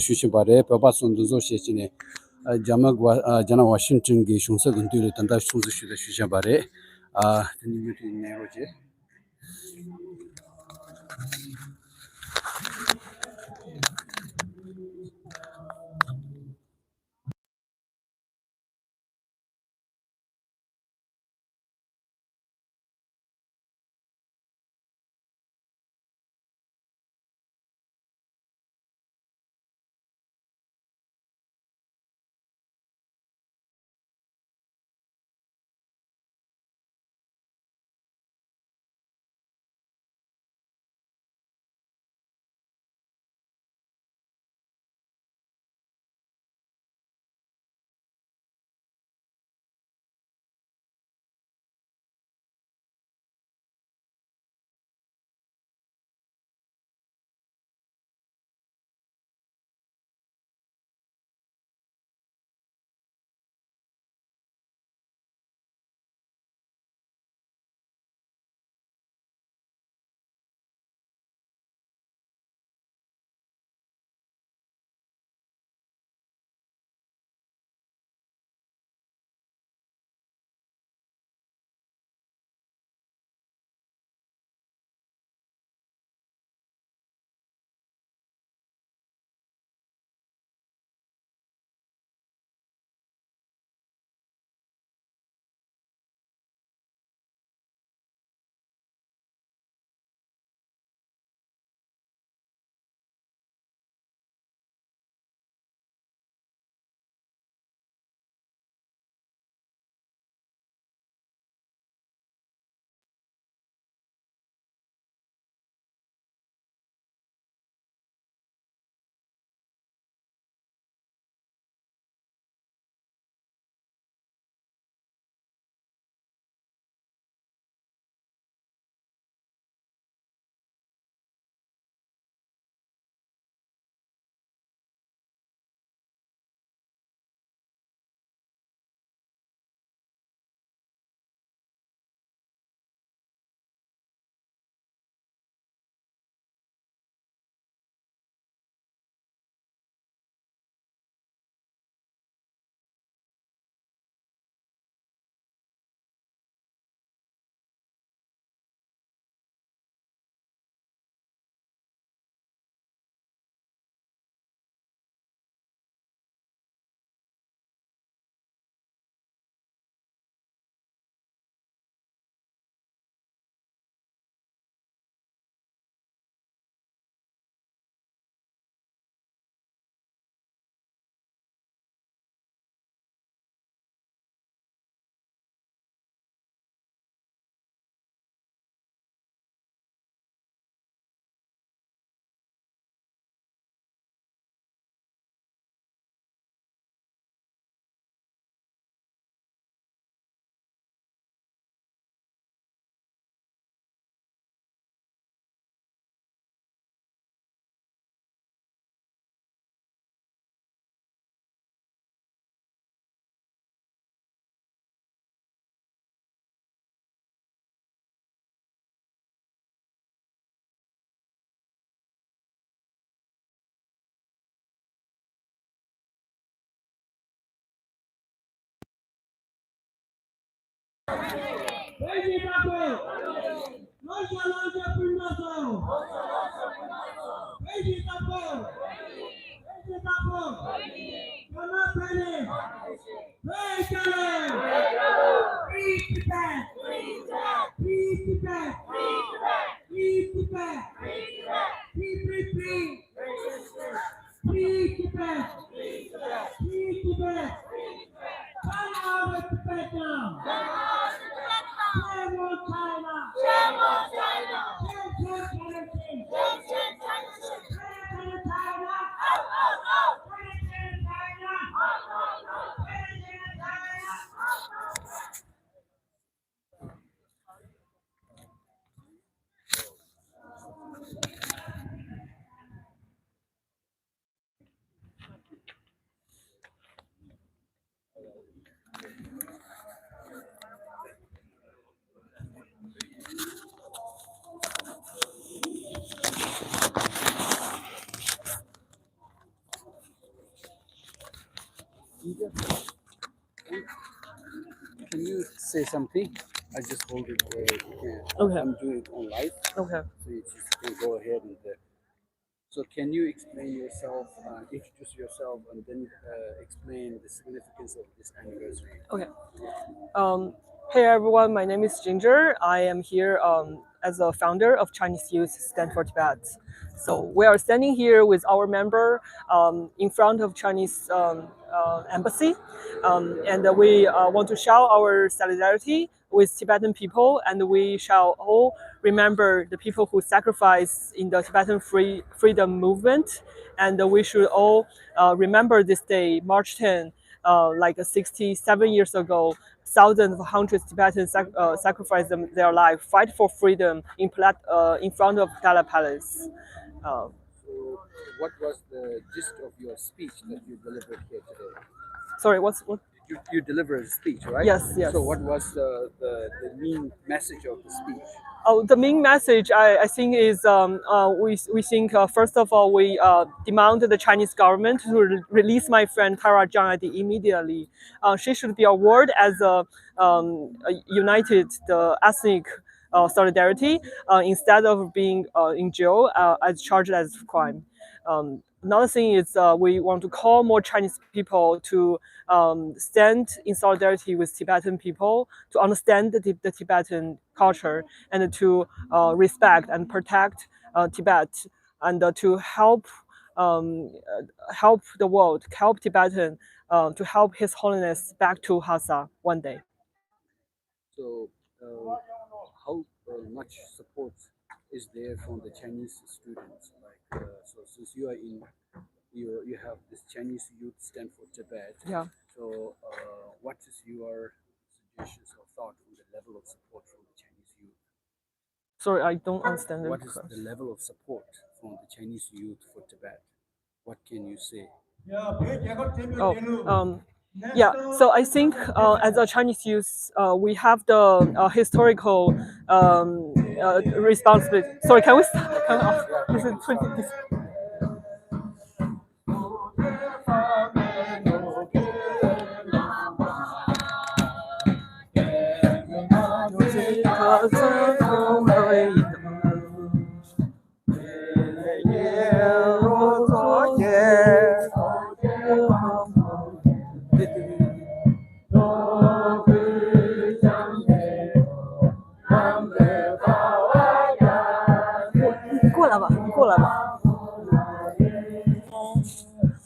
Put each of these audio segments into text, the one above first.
Shushinpare, Papa Sunduzo Shechine, Jana Washington Gi Shungsa Gundu Tanda Shungsa Shuda Shushinpare, Neroje. Can you say something? I just hold it where you can. Okay. I'm doing it on live, Okay. so you just can go ahead and. So can you explain yourself, introduce yourself, and then explain the significance of this anniversary? Okay. Um, hey everyone, my name is Ginger. I am here as a founder of Chinese Youth Stand for Tibet. So we are standing here with our member in front of Chinese embassy, and we want to show our solidarity with Tibetan people, and we shall all remember the people who sacrificed in the Tibetan freedom movement, and we should all remember this day, March 10, like 67 years ago, thousands of hundreds of Tibetans sacrificed their life, fight for freedom in front of Dala Palace. So, what was the gist of your speech that you delivered here today? Sorry, what? You delivered a speech, right? Yes, yes. So, what was the main message of the speech? Oh, the main message I think is we think first of all we demand the Chinese government to release my friend Tara Zhang immediately. She should be awarded as a united the ethnic solidarity instead of being in jail as charged as crime. Another thing is we want to call more Chinese people to stand in solidarity with Tibetan people, to understand the Tibetan culture, and to respect and protect Tibet, and to help the world, help Tibetan, to help His Holiness back to Lhasa one day. So, how much support is there from the Chinese students? Like, so since you are in, you have this Chinese Youth Stand for Tibet. Yeah. So, what is your suggestions or thought on the level of support from the Chinese youth? Sorry, I don't understand. What is the level of support from the Chinese youth for Tibet? What can you say? Oh, yeah. So I think as a Chinese youth, we have the historical responsibility. Sorry, can we stop? Can we off? This is pretty. This...你过来吧，你过来吧。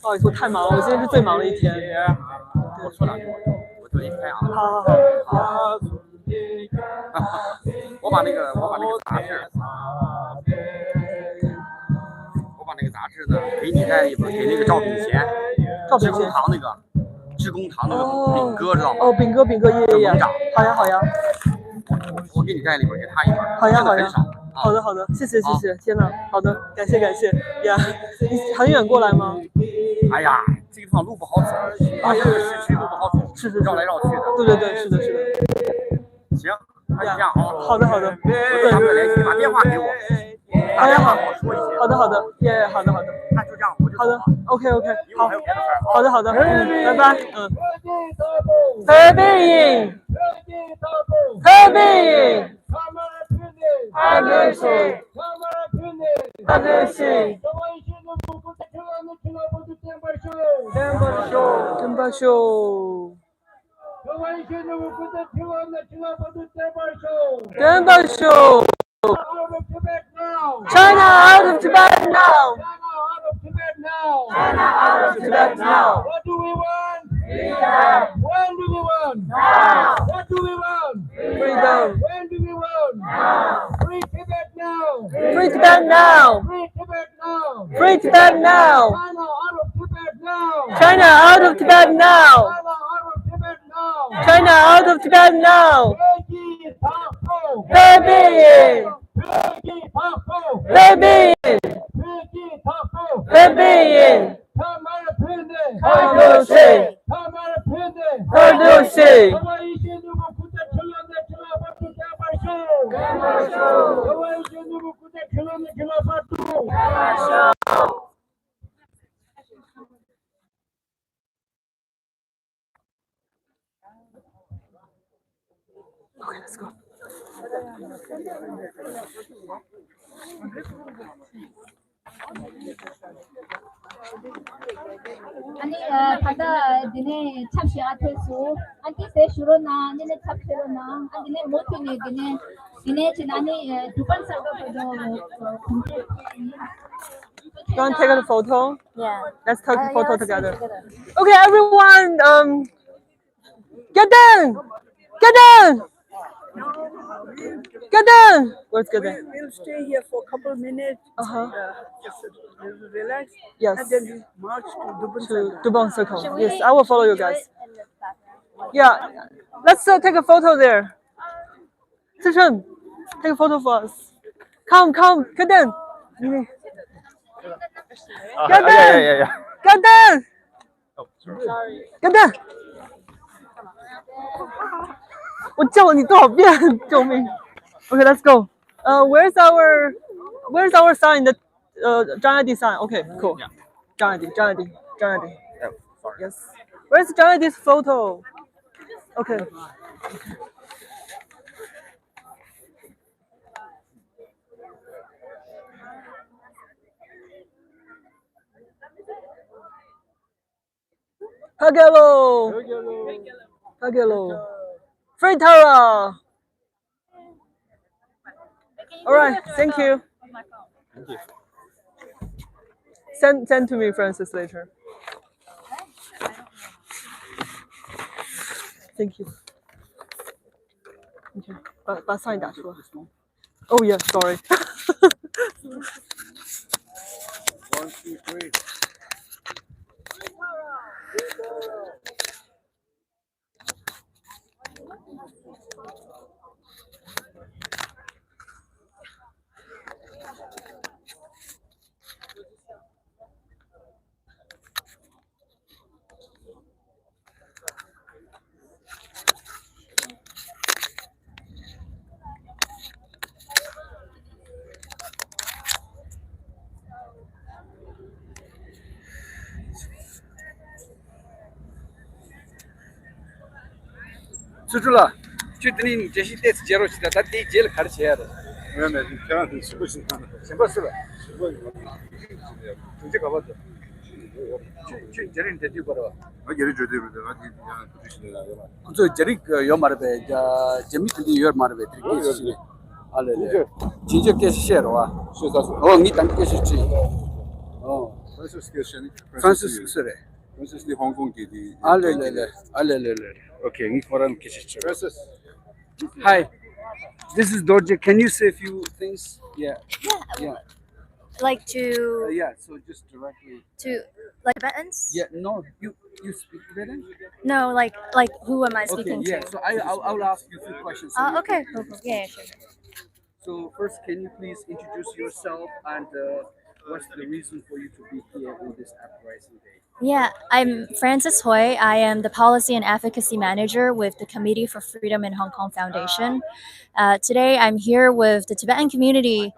不好意思，我太忙了，我今天是最忙的一天。我说两句，我特意拍啊。好好好。我把那个杂志，呢给你带一本，给那个赵炳贤，职工堂那个炳哥知道吗？哦，炳哥，爷，好呀好呀。我给你带了一本，给他一本。好呀好呀。好的好的，谢谢。天哪，好的，感谢呀。你很远过来吗？哎呀，这个地方路不好走，而且市区路不好走，是绕来绕去的。对，是的。行，那就这样啊。好的。对，他们联系，把电话给我。好呀好，说一些。好的，好的。那就这样，我就好的 ，OK，好，还有别的事好的，拜拜，何必应，China out of Tibet now! China out of Tibet now! What do we want? Freedom! When do we want? Now! What do we want? Freedom! When do we want? Now! Free Tibet now! Free Tibet now! Free Tibet now! Free Tibet now! China out of Tibet now! China out of Tibet now! China out of Tibet now!何必应，何必应，何都是。Okay, let's go. 아니 다다 니네 참시 앞에서 안티 세슈로나 니네 참시로나 니네 모티네 니네 지나니 두번 살고 You want to take a photo? Yeah. Let's take a photo let's do it together. together. Okay, everyone, get down! Get down! Get down! Where's get down? We'll stay here for a couple of minutes, Uh-huh. just relax, Yes. and then we march to Dubon To Center. Dubon Circle. Yes, I will follow you guys. Yeah, let's take a photo there. Sichun, take a photo for us. Come, get down. Get down. Get down. Oh, sorry. Get down. 我叫你多少遍？救命 ！Okay, let's go. Where's our sign? The Zhang Adi sign. Okay, cool. Yeah. Zhang Adi. Oh, sorry. Yes. Where's Zhang Adi's photo? Okay. Pagelo. Frittata. All right, thank you. Thank you. Send to me, Francis, later. Thank you. Okay. 把 sign 打出来。Oh yeah, sorry. 1, 2, 3. 수줄라, 주드님 제시 때스 제로 시다 다티 제일 가르쳐야 돼. 왜냐면 편한테 쓰고 싶은 sempat 이제 가봤다. 제린 대디 걸어. geri ödemedi. Hadi yani bu işler ya. 그저 제리 요 말베 자 재밌는데 요 말베 드리게. 알레. 진짜 계시셔 와. 니 땅 계시지. Francis geçeni. 프란시스 스레. Francis di Hong Kong dedi. 알레. Okay, 니 foreign 계시죠. Francis. Hi. This is Dorje. Can you say a few things? Yeah. Like to Yeah, so just directly. like Tibetans? Yeah, no, you speak Tibetan? No, like who am I Okay, speaking yeah. to? So I'll ask you a few questions. So you Okay, can- cool. Yeah, sure. So first, can you please introduce yourself and what's the reason for you to be here on this uprising day? Yeah, I'm Frances Hoy. I am the Policy and Advocacy Manager with the Committee for Freedom in Hong Kong Foundation. Today, I'm here with the Tibetan community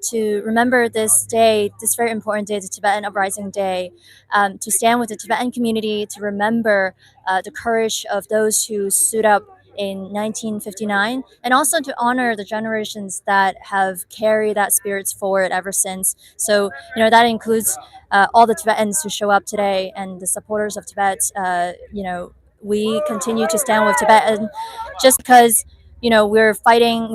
to remember this day, this very important day, the Tibetan Uprising Day, to stand with the Tibetan community to remember the courage of those who stood up in 1959, and also to honor the generations that have carried that spirits forward ever since. So, that includes all the Tibetans who show up today and the supporters of Tibet. We continue to stand with Tibetan just because, we're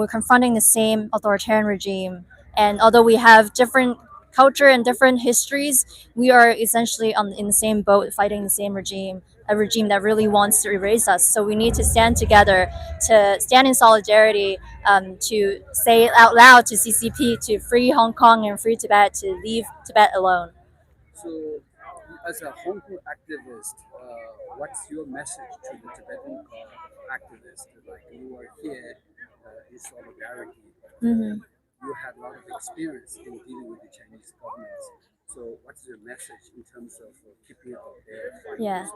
confronting the same authoritarian regime. And although we have different culture and different histories, we are essentially in the same boat fighting the same regime, a regime that really wants to erase us. So we need to stand together, to stand in solidarity, to say out loud to CCP to free Hong Kong and free Tibet, to leave Tibet alone. So, as a Hong Kong activist, what's your message to the Tibetan activists? Like you are here in solidarity. Mhm. You had a lot of experience in dealing with the Chinese government. So, what's your message in terms of keeping up there? Yeah.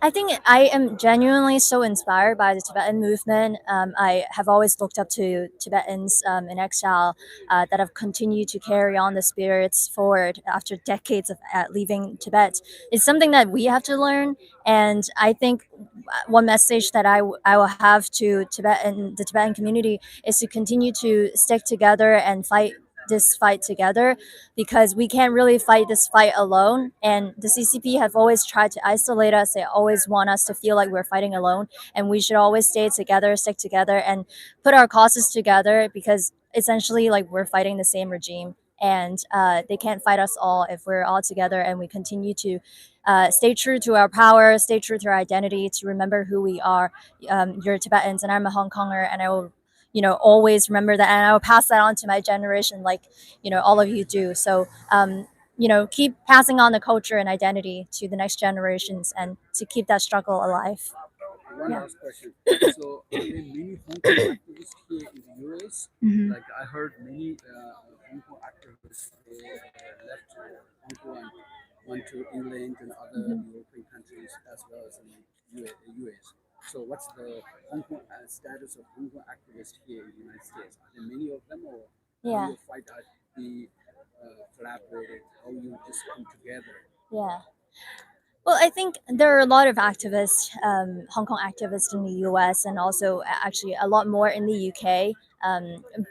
I think I am genuinely so inspired by the Tibetan movement. I have always looked up to Tibetans in exile that have continued to carry on the spirits forward after decades of leaving Tibet. It's something that we have to learn, and I think one message that I will have to the Tibetan community is to continue to stick together and fight this fight together, because we can't really fight this fight alone. And the CCP have always tried to isolate us. They always want us to feel like we're fighting alone, and we should always stay together, stick together, and put our causes together, because essentially, like, we're fighting the same regime. And they can't fight us all if we're all together and we continue to stay true to our power, stay true to our identity, to remember who we are. You're Tibetans, and I'm a Hong Konger, and I will, always remember that, and I will pass that on to my generation, like, all of you do. So, keep passing on the culture and identity to the next generations, and to keep that struggle alive. One Yeah. last question. So, are there many Hong Kong activists here in the US? Mhm. Like, I heard many Hong Kong activists left Hong Kong and went to England and other European countries as well as in the US. So, what's the Hong Kong status of Hong Kong activists here in the United States? Are there many of them, or how Yeah. you fight out the collaborated, how you just come together? Yeah. Well, I think there are a lot of activists, Hong Kong activists in the U.S., and also actually a lot more in the U.K.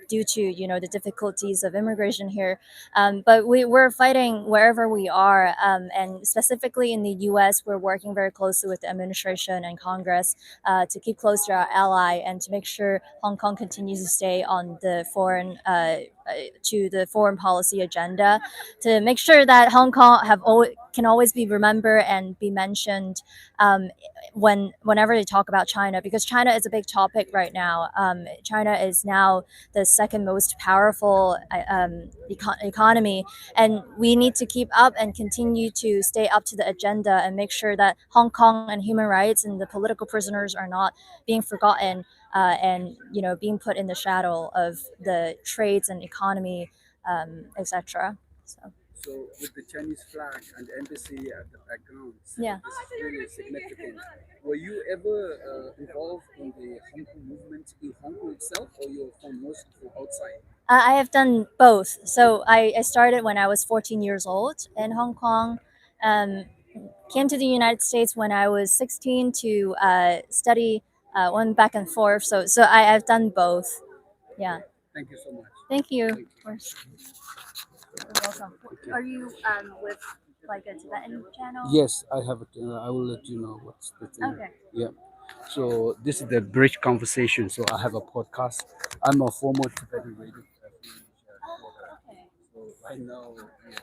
Due to the difficulties of immigration here. But we're fighting wherever we are, and specifically in the U.S., we're working very closely with the administration and Congress to keep close to our ally, and to make sure Hong Kong continues to stay on the to the foreign policy agenda, to make sure that Hong Kong can always be remembered and be mentioned whenever they talk about China, because China is a big topic right now. China is now the second most powerful economy, and we need to keep up and continue to stay up to the agenda, and make sure that Hong Kong and human rights and the political prisoners are not being forgotten, and being put in the shadow of the trades and economy, etc. So with the Chinese flag and the embassy at the background, Yeah. this is really significant. Were you ever involved in the Hong Kong movement in Hong Kong itself, or you're from mostly from outside? I have done both. So I started when I was 14 years old in Hong Kong. Came to the United States when I was 16 to study. Went back and forth. So I've done both. Yeah. Thank you so much. Thank you. Thank you. Of course. You're welcome. Are you with like a Tibetan channel? Yes, I have it. I will let you know what's the thing. Okay. Yeah. So this is the bridge conversation. So I have a podcast. I'm a former Tibetan radio reporter. Okay. So I know we're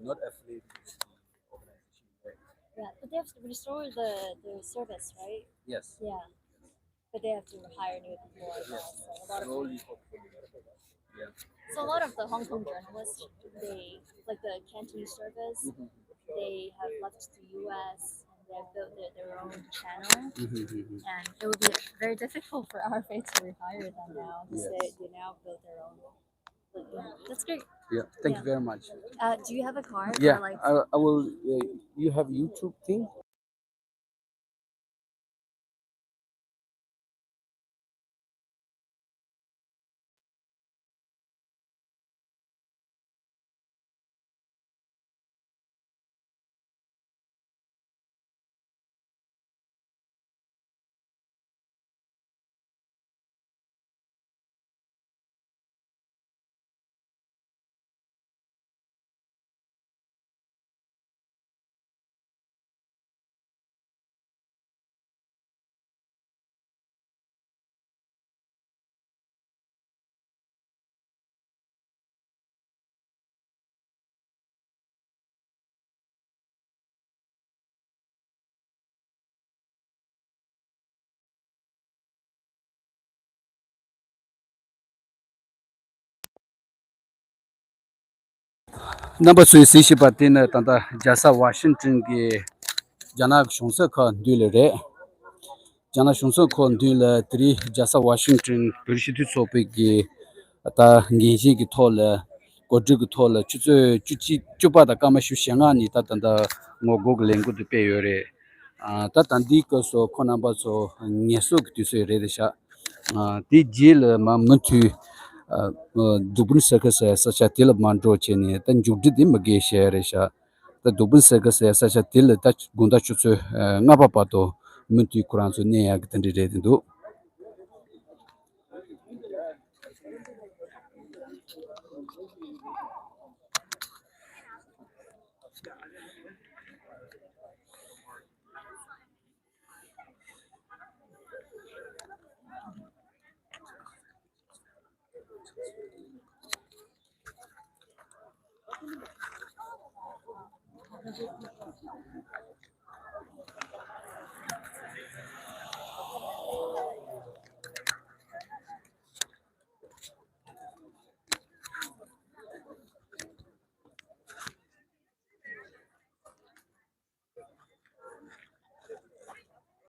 not affiliated with the organization. Right? Yeah, but they have to restore the service, right? Yes. Yeah. But they have to hire new people as well. Yes. So a lot of Slowly, hopefully. Yeah. So a lot of the Hong Kong journalists, they like the Cantonese service, they have left the U.S. and they have built their own channel, and it would be very difficult for our faith to rehire them now, because Yes. they now built their own. But yeah, that's great. Yeah. Thank Yeah. you very much. Do you have a card? Yeah. Or like, I will. You have YouTube thing? Number 3 CC Patina Tanda Jasa Washington ge Jana Shungsa Khan Dulere Jana Shungsa Khan Dule 3 Jasa Washington British Sope ge Ata Ngeji ki Tole godrig thola chuzu chuchi chupa da kama shu shanga ni ta tanda ngo gog lengu de pe yore ta tandi ko so khona ba so nyeso ki se re de sha ti jil ma muntu dubun sakas sa cha til man ro che ni tan jugdi dim ge she re sha ta dubun sakas sa cha til ta gunda chuzu nga pa pa to muntu kuran so ne ya gtan re de